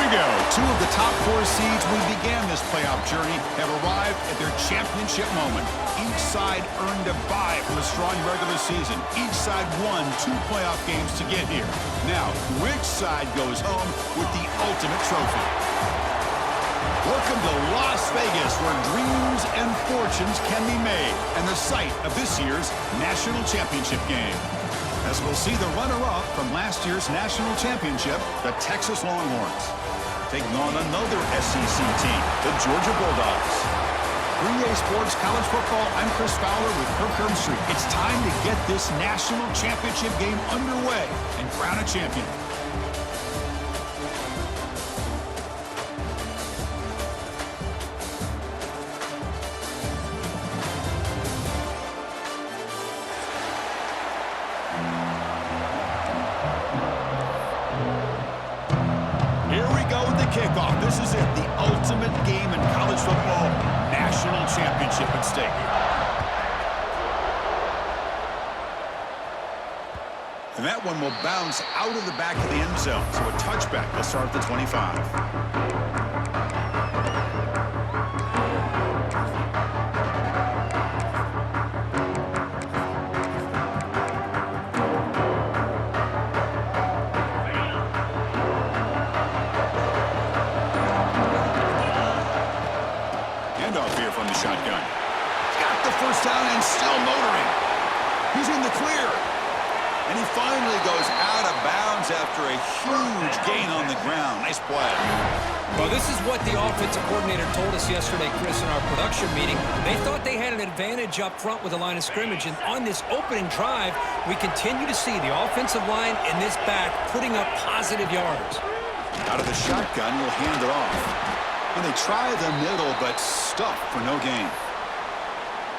you go. Two of the top 4 seeds we began this playoff journey have arrived at their championship moment. Each side earned a bye from a strong regular season. Each side won 2 playoff games to get here. Now, which side goes home with the ultimate trophy? Welcome to Las Vegas, where dreams and fortunes can be made, and the site of this year's national championship game. As we'll see the runner-up from last year's national championship, the Texas Longhorns, taking on another SEC team, the Georgia Bulldogs. 3A Sports College Football, I'm Chris Fowler with Kirk Herbstreit. It's time to get this national championship game underway and crown a champion. Kickoff. This is it, the ultimate game in college football, national championship at stake. And that one will bounce out of the back of the end zone, so a touchback will start at the 25. Shotgun. He's got the first down and still motoring. He's in the clear. And he finally goes out of bounds after a huge gain on the ground. Nice play. Well, this is what the offensive coordinator told us yesterday, Chris, in our production meeting. They thought they had an advantage up front with the line of scrimmage. And on this opening drive, we continue to see the offensive line and this back putting up positive yards. Out of the shotgun, we'll hand it off. And they try the middle, but stuff for no gain.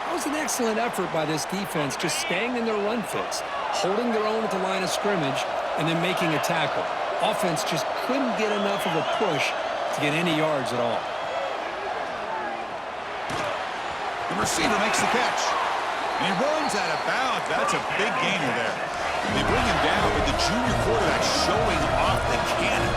That was an excellent effort by this defense, just staying in their run fits, holding their own at the line of scrimmage, and then making a tackle. Offense just couldn't get enough of a push to get any yards at all. The receiver makes the catch. And he runs out of bounds. That's a big gainer there. They bring him down, but the junior quarterback showing off the cannon.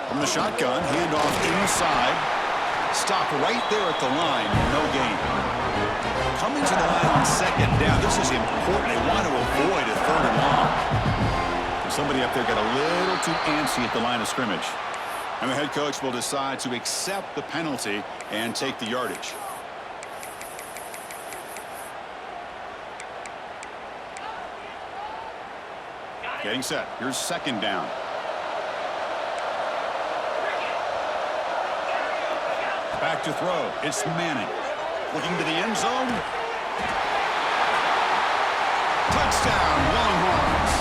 From the shotgun, handoff inside. Stop right there at the line. No gain. Coming to the line on second down. This is important. They want to avoid a 3rd and long. Somebody up there got a little too antsy at the line of scrimmage. And the head coach will decide to accept the penalty and take the yardage. Getting set. Here's 2nd down. Back to throw. It's Manning. Looking to the end zone. Touchdown, Longhorns.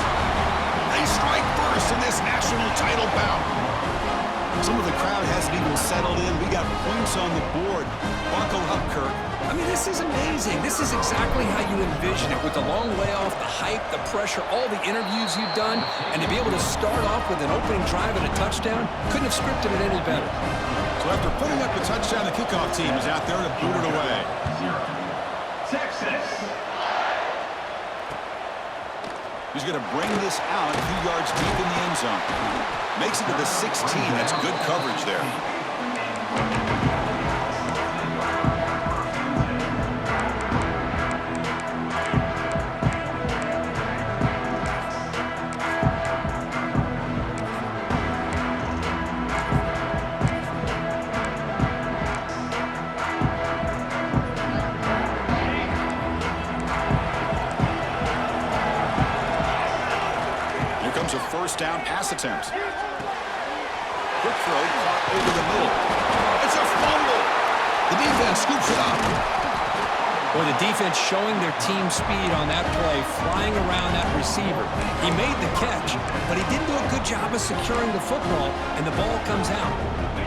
They strike first in this national title bout. Some of the crowd hasn't even settled in. We got points on the board. Buckle up, Kirk. I mean, this is amazing. This is exactly how you envision it, with the long layoff, the hype, the pressure, all the interviews you've done, and to be able to start off with an opening drive and a touchdown, couldn't have scripted it any better. So after putting up the touchdown, the kickoff team is out there to boot it away. Texas. He's going to bring this out a few yards deep in the end zone. Makes it to the 16. That's good coverage there. A first down pass attempt. Quick throw caught over the middle. It's a fumble. The defense scoops it up. Boy, the defense showing their team speed on that play, flying around that receiver. He made the catch, but he didn't do a good job of securing the football, and the ball comes out.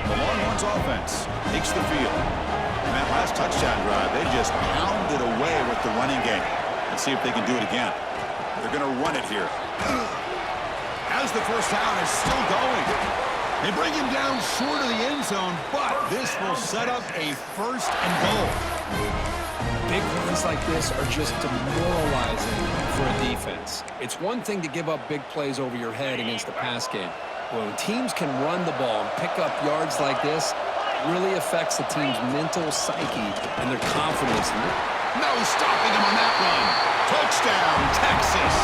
The Longhorns offense takes the field. And that last touchdown drive, they just pounded away with the running game. Let's see if they can do it again. They're going to run it here. As the first down is still going. They bring him down short of the end zone, but this will set up a 1st and goal. Big runs like this are just demoralizing for a defense. It's one thing to give up big plays over your head against the pass game. When teams can run the ball and pick up yards like this, it really affects the team's mental psyche and their confidence. No stopping him on that run. Touchdown, Texas.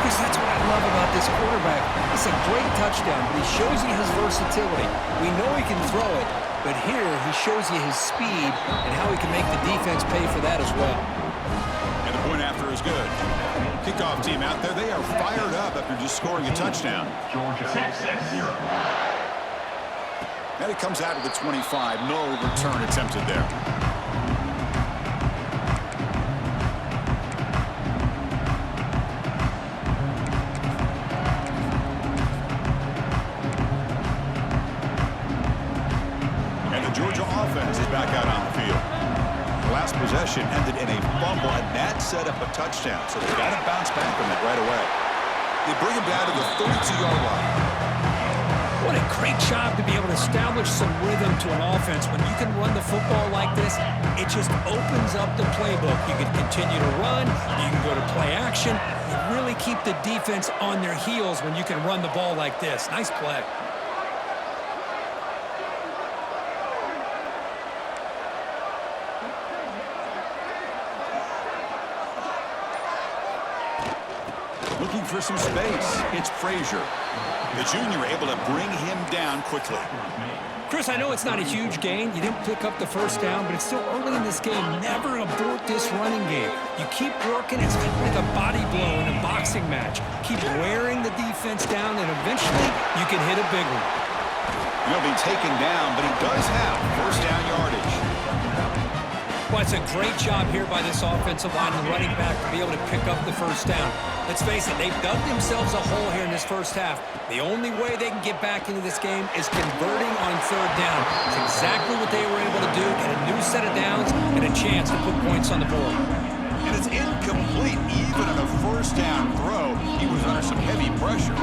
Chris, that's what I love about this quarterback. It's a great touchdown, but he shows you his versatility. We know he can throw it, but here he shows you his speed and how he can make the defense pay for that as well. And the point after is good. Kickoff team out there, they are fired up after just scoring a touchdown. Georgia 6-0. And it comes out of the 25. No return attempted there. Georgia offense is back out on the field. The last possession ended in a fumble, and that set up a touchdown. So they've got to bounce back from it right away. They bring him down to the 32-yard line. What a great job to be able to establish some rhythm to an offense. When you can run the football like this, it just opens up the playbook. You can continue to run. You can go to play action. You really keep the defense on their heels when you can run the ball like this. Nice play. Looking for some space. It's Frazier. The junior able to bring him down quickly. Chris, I know it's not a huge gain. You didn't pick up the 1st down, but it's still early in this game. Never abort this running game. You keep working. It's like a body blow in a boxing match. Keep wearing the defense down, and eventually you can hit a big one. He'll be taken down, but he does have 1st down yardage. Well, it's a great job here by this offensive line and the running back to be able to pick up the 1st down. Let's face it, they've dug themselves a hole here in this 1st half. The only way they can get back into this game is converting on 3rd down. It's exactly what they were able to do, get a new set of downs and a chance to put points on the board. And it's incomplete even on a 1st down throw. He was under some heavy pressure.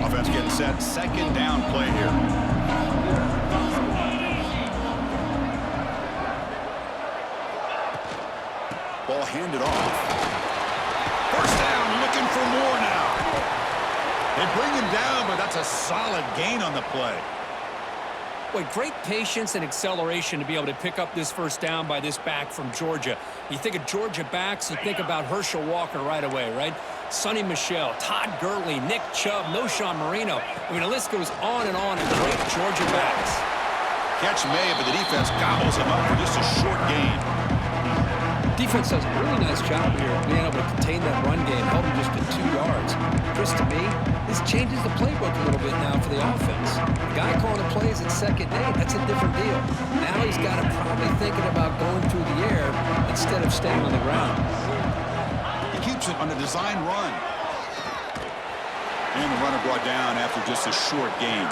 Offense getting set, 2nd down play here. Ball handed off. 1st down, looking for more now. They bring him down, but that's a solid gain on the play. Boy, great patience and acceleration to be able to pick up this 1st down by this back from Georgia. You think of Georgia backs, you think about Herschel Walker right away, right? Sonny Michel, Todd Gurley, Nick Chubb, Noshawn Marino. I mean, the list goes on and on of great Georgia backs. Catch made, but the defense gobbles him up for just a short gain. Defense does a really nice job here of being able to contain that run game, held him just to 2 yards. Chris, to me, this changes the playbook a little bit now for the offense. The guy calling the plays at 2nd and 8, that's a different deal. Now he's got to probably thinking about going through the air instead of staying on the ground. He keeps it on a design run. And the runner brought down after just a short gain.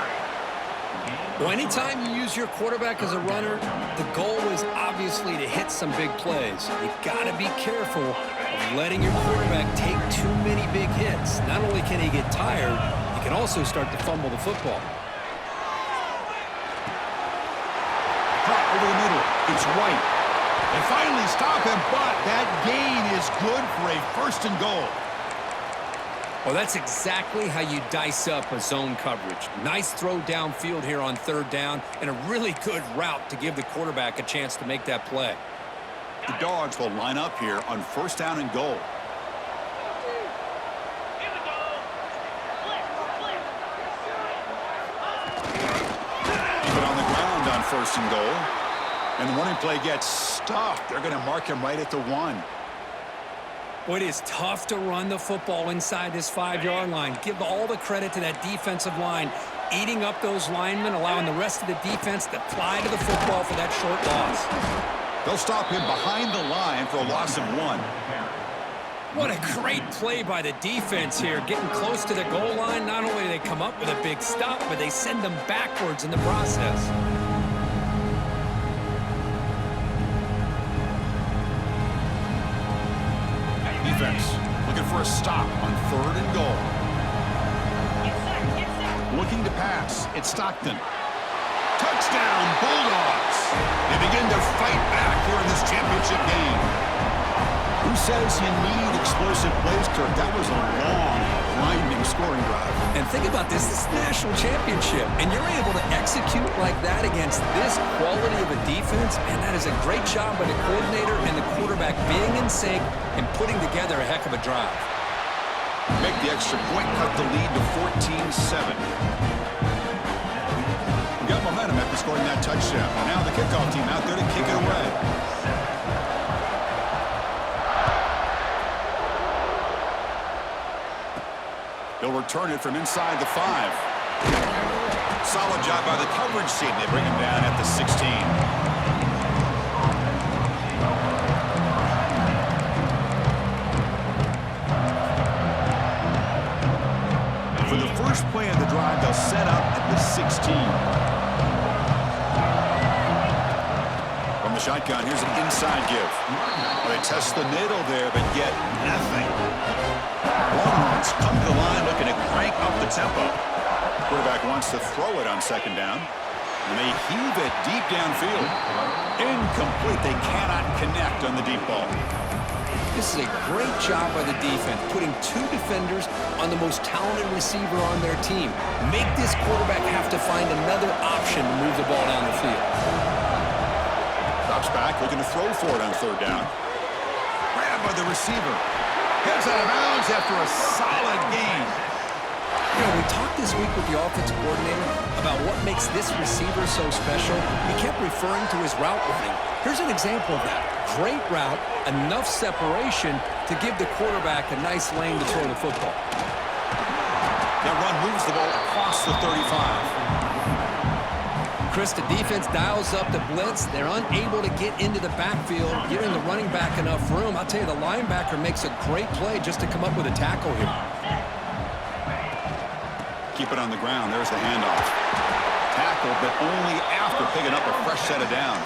Well, anytime you use your quarterback as a runner, the goal is obviously to hit some big plays. You got to be careful of letting your quarterback take too many big hits. Not only can he get tired, he can also start to fumble the football. Drop over the middle. It's White. They finally stop him, but that gain is good for a 1st and goal. Well, that's exactly how you dice up a zone coverage. Nice throw downfield here on 3rd down, and a really good route to give the quarterback a chance to make that play. The Dogs will line up here on 1st down and goal. Keep it on the ground on 1st and goal. And the running play gets stuffed. They're going to mark him right at the 1. Well, it is tough to run the football inside this 5-yard line. Give all the credit to that defensive line, eating up those linemen, allowing the rest of the defense to fly to the football for that short loss. They'll stop him behind the line for a loss of 1. What a great play by the defense here. Getting close to the goal line, not only do they come up with a big stop, but they send them backwards in the process. Defense looking for a stop on 3rd and goal. Looking to pass. It's Stockton. Touchdown, Bulldogs. They begin to fight back here in this championship game. Who says you need explosive plays, Kirk? That was a long, grinding scoring drive. And think about this. This is the national championship, and you're able to execute like that against this quality of a defense. Man, that is a great job by the coordinator and the quarterback being in sync and putting together a heck of a drive. Make the extra point, cut the lead to 14-7. We got momentum after scoring that touchdown. Now the kickoff team out there to kick it away. They'll return it from inside the 5. Solid job by the coverage team. They bring him down at the 16. For the first play of the drive, they'll set up at the 16. From the shotgun, here's an inside give. Well, they test the middle there, but get nothing. Longhorns come to the line looking to crank up the tempo. Quarterback wants to throw it on second down. And they heave it deep downfield. Incomplete. They cannot connect on the deep ball. This is a great job by the defense, putting 2 defenders on the most talented receiver on their team. Make this quarterback have to find another option to move the ball down the field. Drops back, looking to throw for it on third down. Grabbed by the receiver. Heads out of bounds after a solid gain. You know, we talked this week with the offensive coordinator about what makes this receiver so special. He kept referring to his route running. Here's an example of that. Great route, enough separation to give the quarterback a nice lane to throw the football. That run moves the ball across the 35. Chris, the defense dials up the blitz. They're unable to get into the backfield, giving the running back enough room. I'll tell you, the linebacker makes a great play just to come up with a tackle here. Keep it on the ground. There's the handoff. Tackle, but only after picking up a fresh set of downs.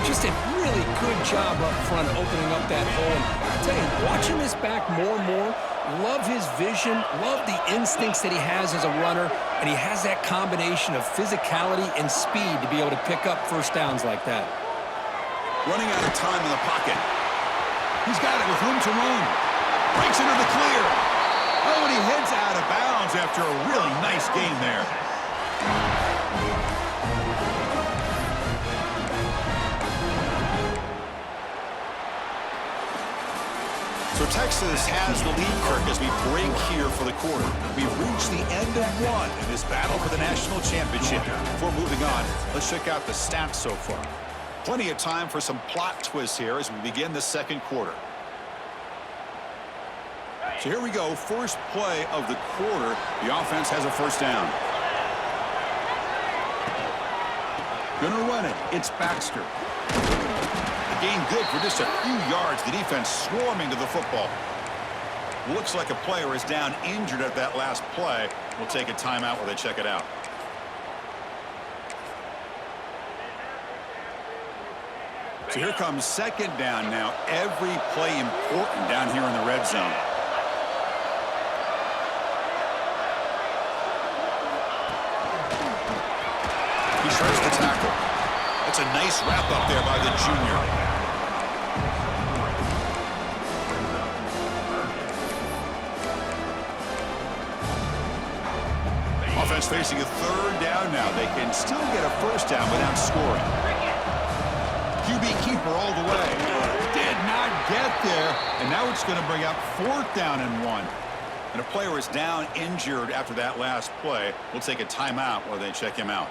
Just a really good job up front opening up that hole. And I'll tell you, watching this back more and more, love his vision, love the instincts that he has as a runner, and he has that combination of physicality and speed to be able to pick up first downs like that. Running out of time in the pocket. He's got it with room to run. Breaks into the clear. Oh, and he heads out of bounds after a really nice game there. So Texas has the lead, Kirk, as we break here for the quarter. We've reached the end of one in this battle for the national championship. Before moving on, let's check out the stats so far. Plenty of time for some plot twists here as we begin the second quarter. So here we go, first play of the quarter. The offense has a first down. Gonna run it. It's Baxter. Gain good for just a few yards. The defense swarming to the football. Looks like a player is down injured at that last play. We'll take a timeout while they check it out. So here comes second down now. Every play important down here in the red zone. He shreds the tackle. That's a nice wrap up there by the junior. Offense facing a third down now. They can still get a first down without scoring. QB keeper all the way. Did not get there. And now it's going to bring up fourth down and 1. And a player is down injured after that last play. We'll take a timeout while they check him out.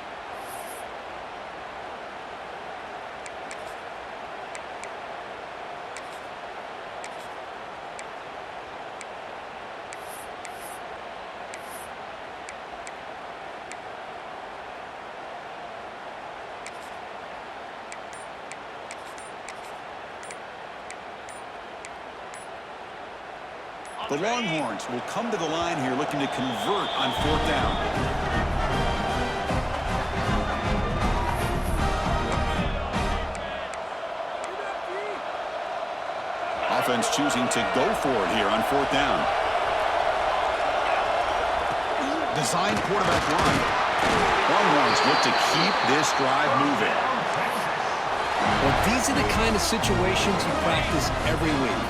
The Longhorns will come to the line here looking to convert on fourth down. Offense choosing to go for it here on fourth down. design quarterback run. Longhorns look to keep this drive moving. Well, these are the kind of situations you practice every week.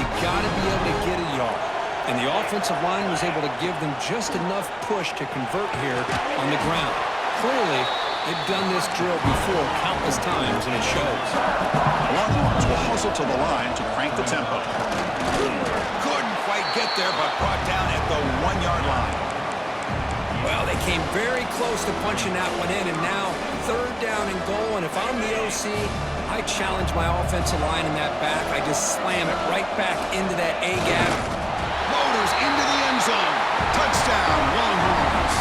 You got to be able to get a yard. And the offensive line was able to give them just enough push to convert here on the ground. Clearly, they've done this drill before countless times, and it shows. Longhorns will hustle to the line to crank the tempo. Couldn't quite get there, but brought down at the 1-yard line. Well, they came very close to punching that one in, and now 3rd down and goal. And if I'm the OC, I challenge my offensive line in that back. I just slam it right back into that A-gap. Motors into the end zone. Touchdown, Longhorns.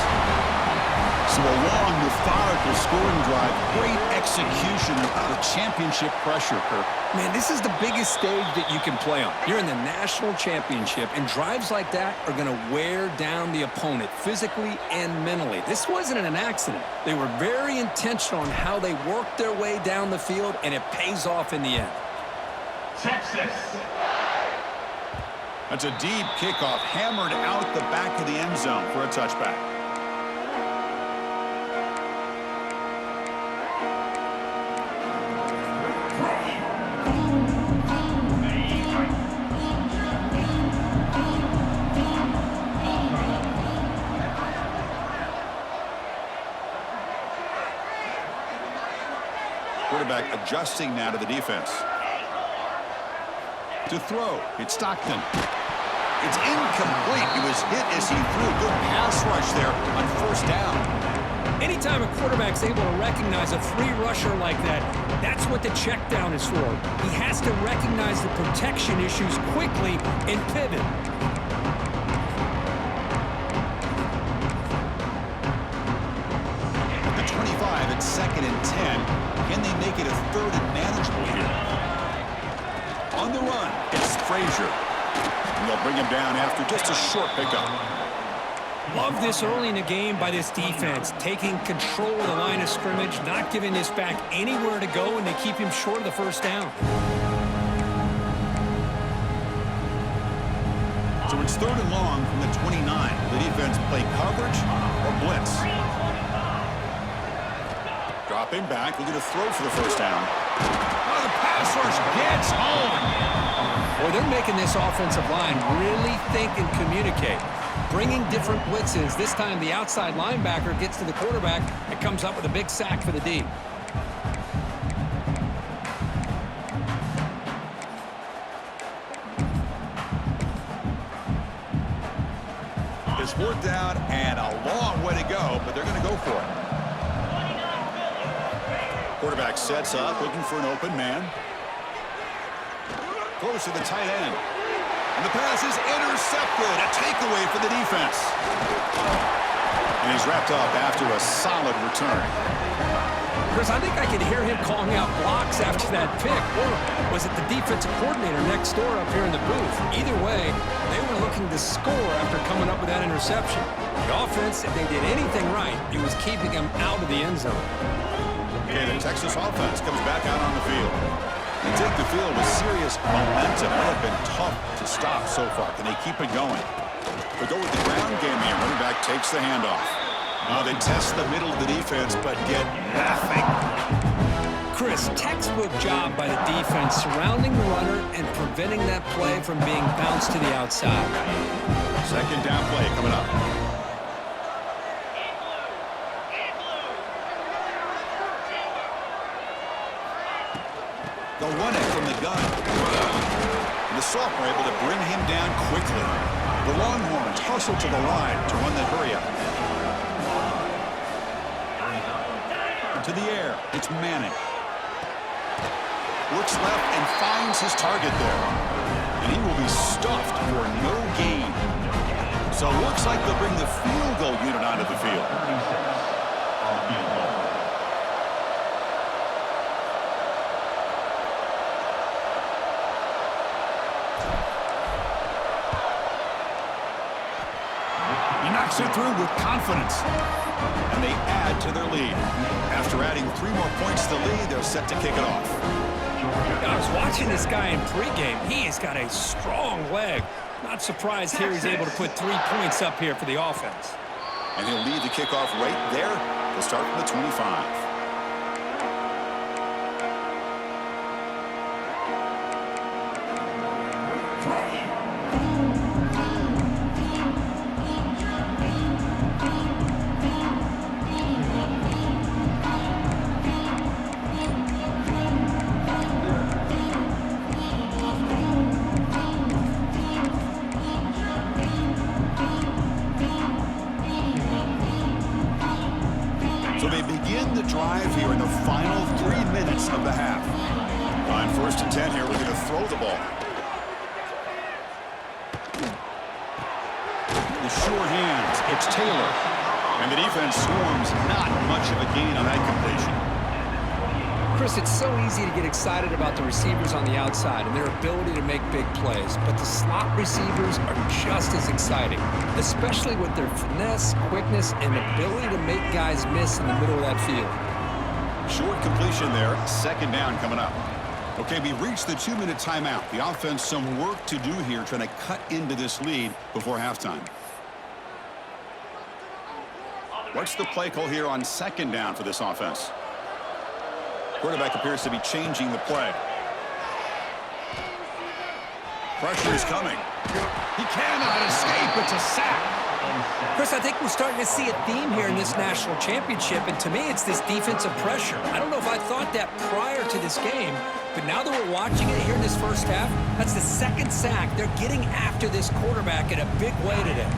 So a long, methodical scoring drive. Great execution with championship pressure, Kirk. Man, this is the biggest stage that you can play on. You're in the national championship, and drives like that are going to wear down the opponent physically and mentally. This wasn't an accident. They were very intentional on how they worked their way down the field, and it pays off in the end. Texas. That's a deep kickoff, hammered out the back of the end zone for a touchback. Quarterback adjusting now to the defense. To throw, it's Stockton. It's incomplete. He was hit as he threw. Good pass rush there on 1st down. Anytime a quarterback's able to recognize a free rusher like that, that's what the check down is for. He has to recognize the protection issues quickly and pivot. At the 25, it's 2nd and 10. Can they make it a 3rd and manageable here? On the run, it's Frazier. And they'll bring him down after just a short pickup. Love this early in the game by this defense, taking control of the line of scrimmage, not giving this back anywhere to go, and they keep him short of the 1st down. So it's 3rd and long from the 29. The defense play coverage or blitz. Dropping back, looking to throw for the 1st down. Oh, the pass rush gets home. Boy, they're making this offensive line really think and communicate. Bringing different blitzes. This time the outside linebacker gets to the quarterback and comes up with a big sack for the D. It's worked out and a long way to go, but they're going to go for it. Quarterback sets up, looking for an open man. Close to the tight end. And the pass is intercepted. A takeaway for the defense. And he's wrapped up after a solid return. Chris, I think I could hear him calling out blocks after that pick. Or was it the defensive coordinator next door up here in the booth? Either way, they were looking to score after coming up with that interception. The offense, if they did anything right, it was keeping them out of the end zone. Okay, the Texas offense comes back out on the field. They take the field with serious momentum. It have been tough to stop so far. Can they keep it going? They go with the ground game here. Running back takes the handoff. Now they test the middle of the defense, but get nothing. Chris, textbook job by the defense surrounding the runner and preventing that play from being bounced to the outside. 2nd down play coming up. They'll run it from the gun. And the sophomore able to bring him down quickly. The Longhorns hustle to the line to run the hurry up. To the air, it's Manning. Looks left and finds his target there. And he will be stuffed for no gain. So it looks like they'll bring the field goal unit onto the field. Knocks it through with confidence. And they add to their lead. After adding 3 more points to the lead, they're set to kick it off. I was watching this guy in pregame. He has got a strong leg. Not surprised here he's able to put 3 points up here for the offense. And he'll lead the kickoff right there. They'll start from the 25. So they begin the drive here in the final 3 minutes of the half. On 1st and 10 here, we're going to throw the ball. The sure hands, it's Taylor. And the defense swarms, not much of a gain on that completion. Chris, it's so easy to get excited about the receivers on the outside and their ability to make big plays, but the slot receivers are just as exciting, especially with their finesse, quickness, and ability to make guys miss in the middle of that field. Short completion there, 2nd down coming up. Okay, we reached the 2-minute timeout. The offense some work to do here trying to cut into this lead before halftime. What's the play call here on 2nd down for this offense? Quarterback appears to be changing the play. Pressure is coming. He cannot escape. It's a sack. Chris, I think we're starting to see a theme here in this national championship, and to me, it's this defensive pressure. I don't know if I thought that prior to this game, but now that we're watching it here in this first half, that's the 2nd sack. They're getting after this quarterback in a big way today.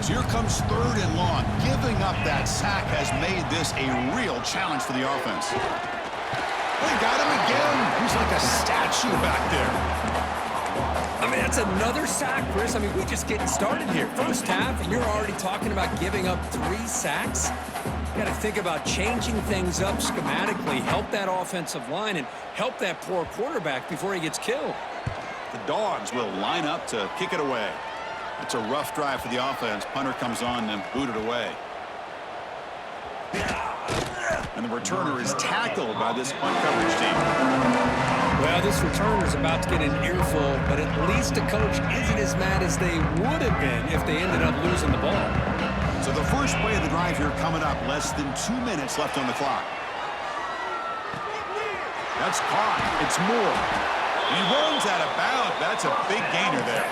So here comes 3rd and long. Giving up that sack has made this a real challenge for the offense. They got him again. He's like a statue back there. I mean, that's another sack, Chris. I mean, we're just getting started here. First half, and you're already talking about giving up 3 sacks. You got to think about changing things up schematically, help that offensive line, and help that poor quarterback before he gets killed. The Dogs will line up to kick it away. It's a rough drive for the offense. Punter comes on and booted away. And the returner is tackled by this punt coverage team. Well, this returner is about to get an earful, but at least the coach isn't as mad as they would have been if they ended up losing the ball. So the first play of the drive here coming up. Less than 2 minutes left on the clock. That's caught. It's Moore. He runs out of bounds. That's a big gainer there.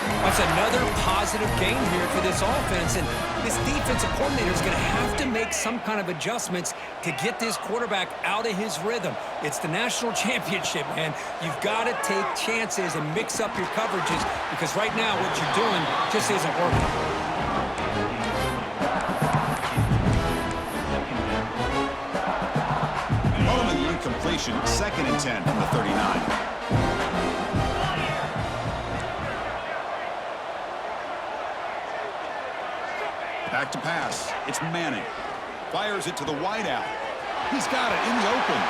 That's another positive gain here for this offense, and this defensive coordinator is going to have to make some kind of adjustments to get this quarterback out of his rhythm. It's the national championship, man. You've got to take chances and mix up your coverages, because right now what you're doing just isn't working. Ultimately incompletion, 2nd and 10 from the 39. Back to pass. It's Manning. Fires it to the wideout. He's got it in the open.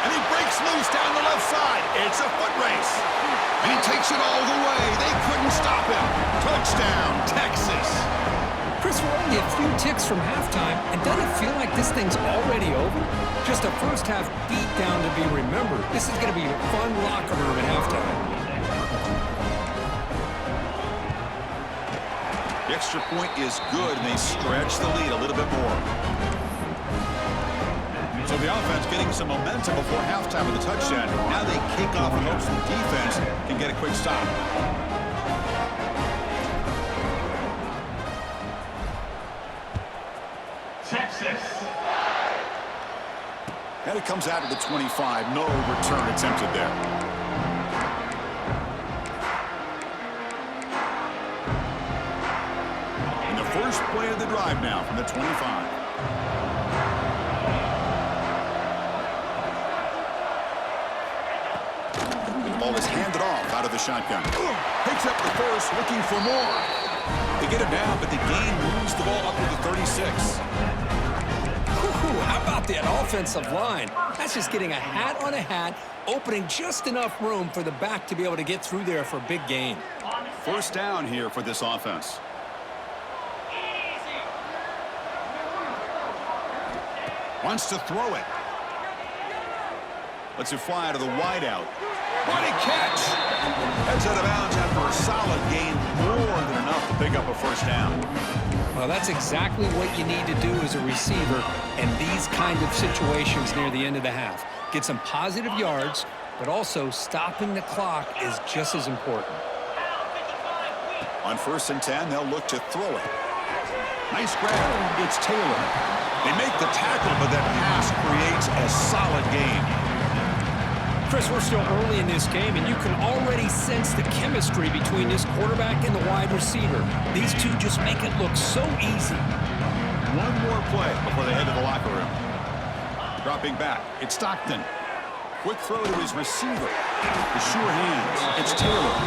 And he breaks loose down the left side. It's a foot race. And he takes it all the way. They couldn't stop him. Touchdown, Texas. Chris, we're only a few ticks from halftime, and doesn't it feel like this thing's already over? Just a first half beatdown to be remembered. This is going to be a fun locker room at halftime. The extra point is good, and they stretch the lead a little bit more. So the offense getting some momentum before halftime with a touchdown. Now they kick off in hopes the defense can get a quick stop. Texas. And it comes out of the 25. No return attempted there. First play of the drive now from the 25. The ball is handed off out of the shotgun. Picks up the first, looking for more. They get it down, but the gain moves the ball up to the 36. How about that offensive line? That's just getting a hat on a hat, opening just enough room for the back to be able to get through there for a big gain. First down here for this offense. Wants to throw it. Lets it fly to the wideout. What a catch! Heads out of bounds after a solid gain, more than enough to pick up a first down. Well, that's exactly what you need to do as a receiver in these kind of situations near the end of the half. Get some positive yards, but also stopping the clock is just as important. On 1st and 10, they'll look to throw it. Nice grab. It's Taylor. They make the tackle, but that pass creates a solid gain. Chris, we're still early in this game, and you can already sense the chemistry between this quarterback and the wide receiver. These two just make it look so easy. One more play before they head to the locker room. Dropping back, it's Stockton. Quick throw to his receiver. The sure hands. It's Taylor.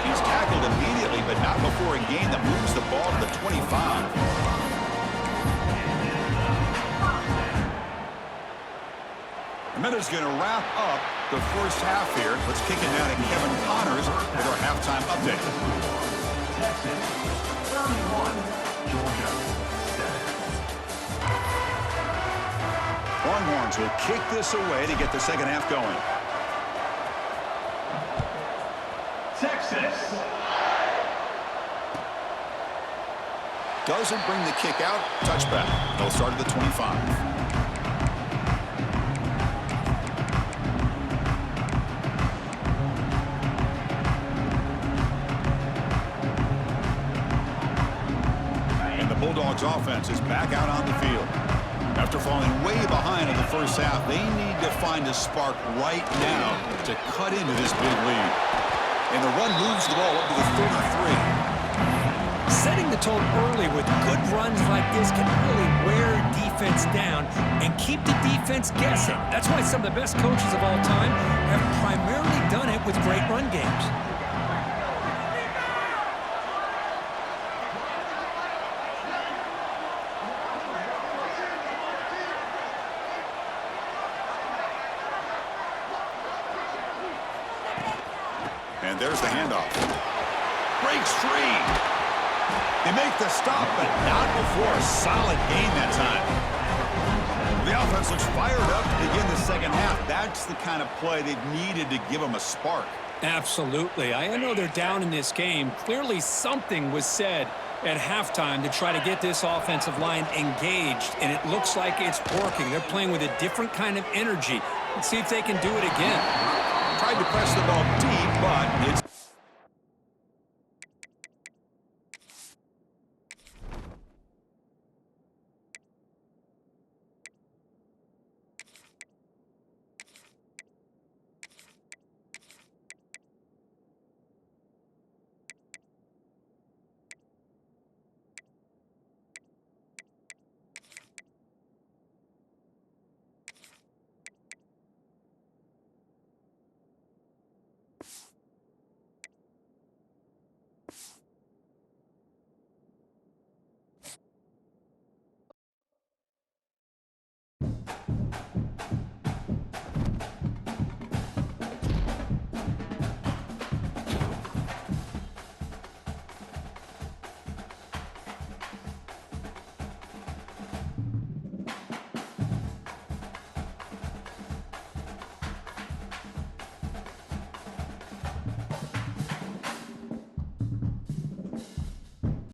He's tackled immediately, but not before a gain that moves the ball to the 25. And that is going to wrap up the first half here. Let's kick it now to Kevin Connors with our halftime update. Texas 31, Georgia 7. Longhorns will kick this away to get the second half going. Texas. Doesn't bring the kick out. Touchback. They'll start at the 25. Bulldogs offense is back out on the field. After falling way behind in the first half, they need to find a spark right now to cut into this big lead. And the run moves the ball up to the 33. Setting the tone early with good runs like this can really wear defense down and keep the defense guessing. That's why some of the best coaches of all time have primarily done it with great run games. And there's the handoff. Breaks free. They make the stop, but not before a solid gain that time. The offense looks fired up to begin the second half. That's the kind of play they've needed to give them a spark. Absolutely. I know they're down in this game. Clearly something was said at halftime to try to get this offensive line engaged, and it looks like it's working. They're playing with a different kind of energy. Let's see if they can do it again. Tried to press the ball deep, but it's